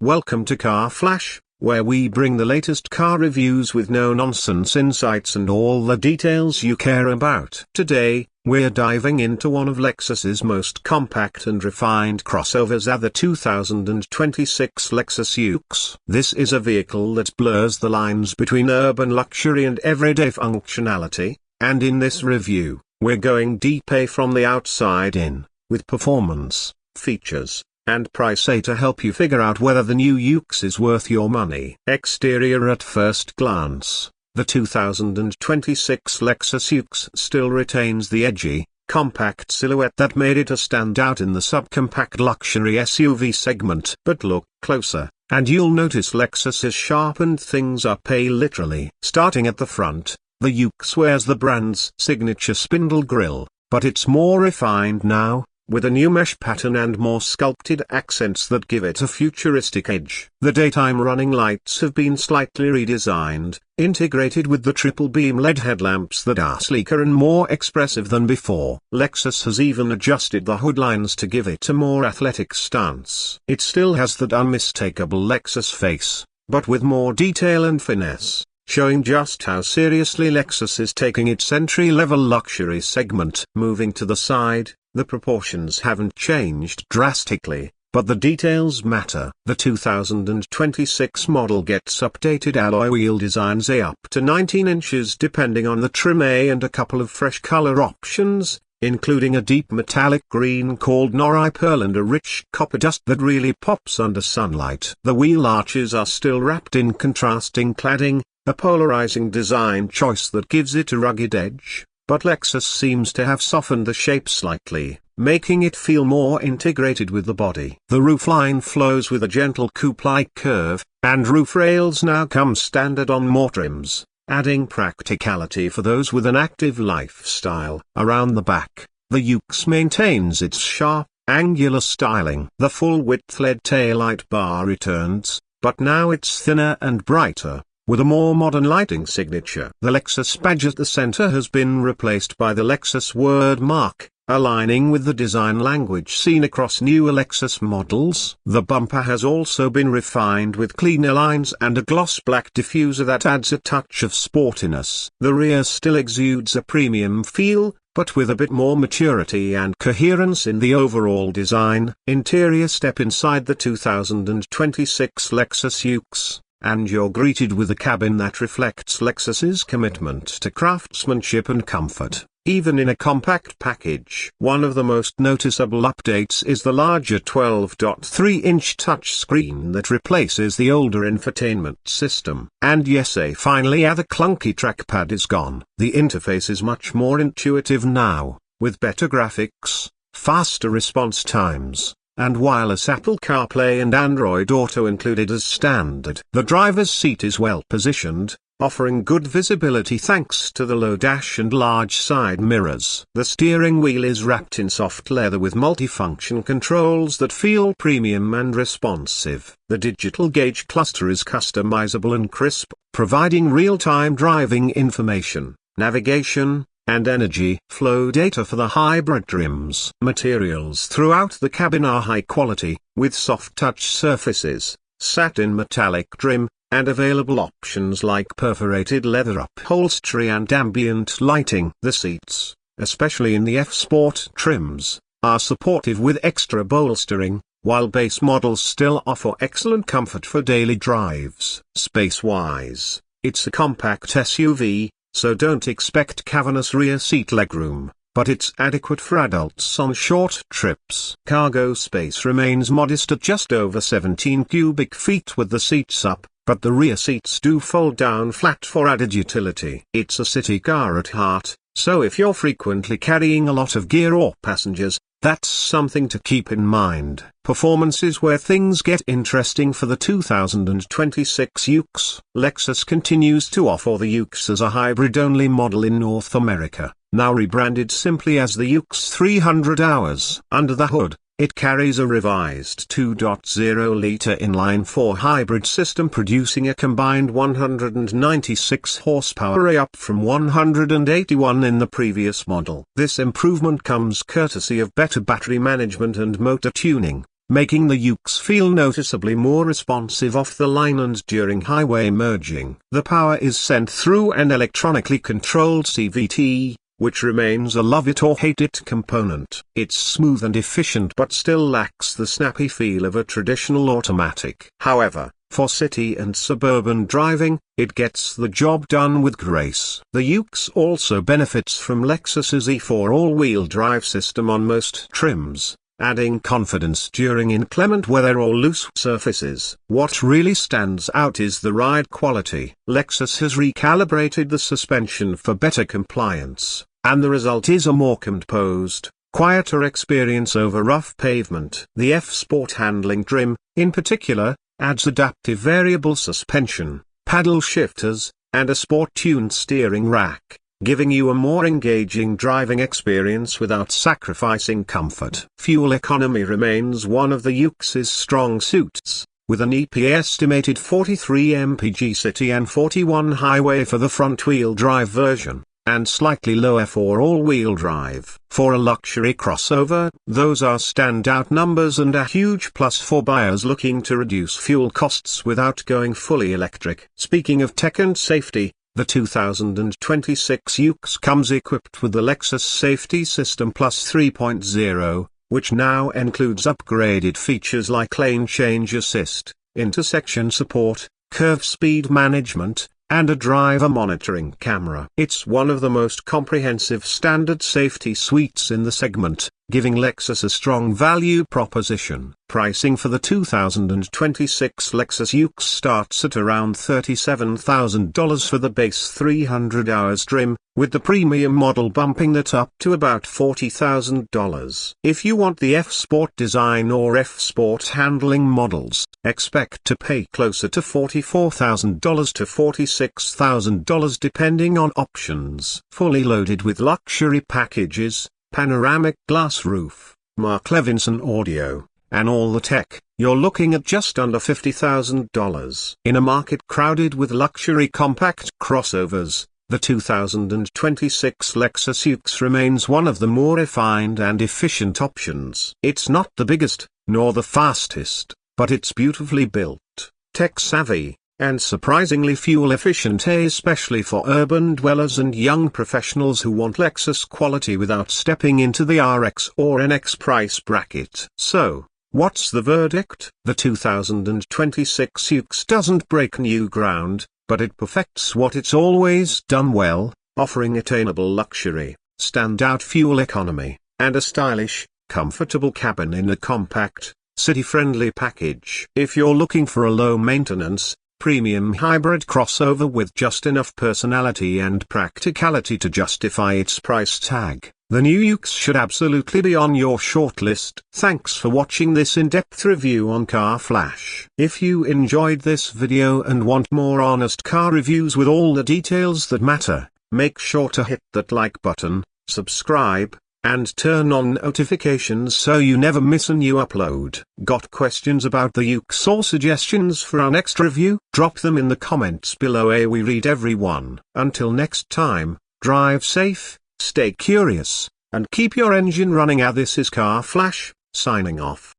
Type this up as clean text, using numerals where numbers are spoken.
Welcome to Car Flash, where we bring the latest car reviews with no-nonsense insights and all the details you care about. Today, we're diving into one of Lexus's most compact and refined crossovers, the 2026 Lexus UX. This is a vehicle that blurs the lines between urban luxury and everyday functionality, and in this review, we're going deep from the outside in, with performance, features, and price to help you figure out whether the new UX is worth your money. Exterior. At first glance, the 2026 Lexus UX still retains the edgy, compact silhouette that made it a standout in the subcompact luxury SUV segment. But look closer, and you'll notice Lexus has sharpened things up literally. Starting at the front, the UX wears the brand's signature spindle grille, but it's more refined now, with a new mesh pattern and more sculpted accents that give it a futuristic edge. The daytime running lights have been slightly redesigned, integrated with the triple beam LED headlamps that are sleeker and more expressive than before. Lexus has even adjusted the hood lines to give it a more athletic stance. It still has that unmistakable Lexus face, but with more detail and finesse, showing just how seriously Lexus is taking its entry-level luxury segment. Moving to the side, the proportions haven't changed drastically, but the details matter. The 2026 model gets updated alloy wheel designs up to 19 inches depending on the trim and a couple of fresh color options, including a deep metallic green called Nori Pearl and a rich copper dust that really pops under sunlight. The wheel arches are still wrapped in contrasting cladding, a polarizing design choice that gives it a rugged edge, but Lexus seems to have softened the shape slightly, making it feel more integrated with the body. The roofline flows with a gentle coupe-like curve, and roof rails now come standard on more trims, adding practicality for those with an active lifestyle. Around the back, the UX maintains its sharp, angular styling. The full-width LED taillight bar returns, but now it's thinner and brighter, with a more modern lighting signature. The Lexus badge at the center has been replaced by the Lexus word mark, aligning with the design language seen across newer Lexus models. The bumper has also been refined with cleaner lines and a gloss black diffuser that adds a touch of sportiness. The rear still exudes a premium feel, but with a bit more maturity and coherence in the overall design. Interior. Step inside the 2026 Lexus UX, and you're greeted with a cabin that reflects Lexus's commitment to craftsmanship and comfort, even in a compact package. One of the most noticeable updates is the larger 12.3-inch touchscreen that replaces the older infotainment system. And yes, finally the clunky trackpad is gone. The interface is much more intuitive now, with better graphics, faster response times, and wireless Apple CarPlay and Android Auto included as standard. The driver's seat is well positioned, offering good visibility thanks to the low dash and large side mirrors. The steering wheel is wrapped in soft leather with multifunction controls that feel premium and responsive. The digital gauge cluster is customizable and crisp, providing real-time driving information, navigation, and energy flow data for the hybrid trims. Materials throughout the cabin are high quality, with soft touch surfaces, satin metallic trim, and available options like perforated leather upholstery and ambient lighting. The seats, especially in the F-Sport trims, are supportive with extra bolstering, while base models still offer excellent comfort for daily drives. Space-wise, it's a compact SUV, so don't expect cavernous rear seat legroom, but it's adequate for adults on short trips. Cargo space remains modest at just over 17 cubic feet with the seats up, but the rear seats do fold down flat for added utility. It's a city car at heart, so if you're frequently carrying a lot of gear or passengers, that's something to keep in mind. Performance is where things get interesting for the 2026 UX. Lexus continues to offer the UX as a hybrid-only model in North America, now rebranded simply as the UX 300 hours. Under the hood, it carries a revised 2.0-liter inline-4 hybrid system producing a combined 196 horsepower, up from 181 in the previous model. This improvement comes courtesy of better battery management and motor tuning, making the UX feel noticeably more responsive off the line and during highway merging. The power is sent through an electronically controlled CVT, which remains a love-it-or-hate-it component. It's smooth and efficient but still lacks the snappy feel of a traditional automatic. However, for city and suburban driving, it gets the job done with grace. The UX also benefits from Lexus's E4 all-wheel drive system on most trims, adding confidence during inclement weather or loose surfaces. What really stands out is the ride quality. Lexus has recalibrated the suspension for better compliance, and the result is a more composed, quieter experience over rough pavement. The F-Sport handling trim, in particular, adds adaptive variable suspension, paddle shifters, and a sport-tuned steering rack, giving you a more engaging driving experience without sacrificing comfort. Fuel economy remains one of the UX's strong suits, with an EPA estimated 43 mpg city and 41 highway for the front-wheel drive version, and slightly lower for all-wheel drive. For a luxury crossover, those are standout numbers and a huge plus for buyers looking to reduce fuel costs without going fully electric. Speaking of tech and safety, the 2026 UX comes equipped with the Lexus Safety System Plus 3.0, which now includes upgraded features like lane change assist, intersection support, curve speed management, and a driver monitoring camera. It's one of the most comprehensive standard safety suites in the segment, giving Lexus a strong value proposition. Pricing for the 2026 Lexus UX starts at around $37,000 for the base 300 hours trim, with the premium model bumping that up to about $40,000. If you want the F-Sport design or F-Sport handling models, expect to pay closer to $44,000 to $46,000 depending on options. Fully loaded with luxury packages, panoramic glass roof, Mark Levinson audio, and all the tech, you're looking at just under $50,000. In a market crowded with luxury compact crossovers, the 2026 Lexus UX remains one of the more refined and efficient options. It's not the biggest, nor the fastest, but it's beautifully built, tech-savvy, and surprisingly fuel-efficient, especially for urban dwellers and young professionals who want Lexus quality without stepping into the RX or NX price bracket. So, what's the verdict? The 2026 UX doesn't break new ground, but it perfects what it's always done well, offering attainable luxury, standout fuel economy, and a stylish, comfortable cabin in a compact, city-friendly package. If you're looking for a low-maintenance, premium hybrid crossover with just enough personality and practicality to justify its price tag, the new UX should absolutely be on your shortlist. Thanks for watching this in-depth review on Car Flash. If you enjoyed this video and want more honest car reviews with all the details that matter, make sure to hit that like button, subscribe, and turn on notifications so you never miss a new upload. Got questions about the UX or suggestions for our next review? Drop them in the comments below. We read every one. Until next time, drive safe, stay curious, and keep your engine running. This is Car Flash, signing off.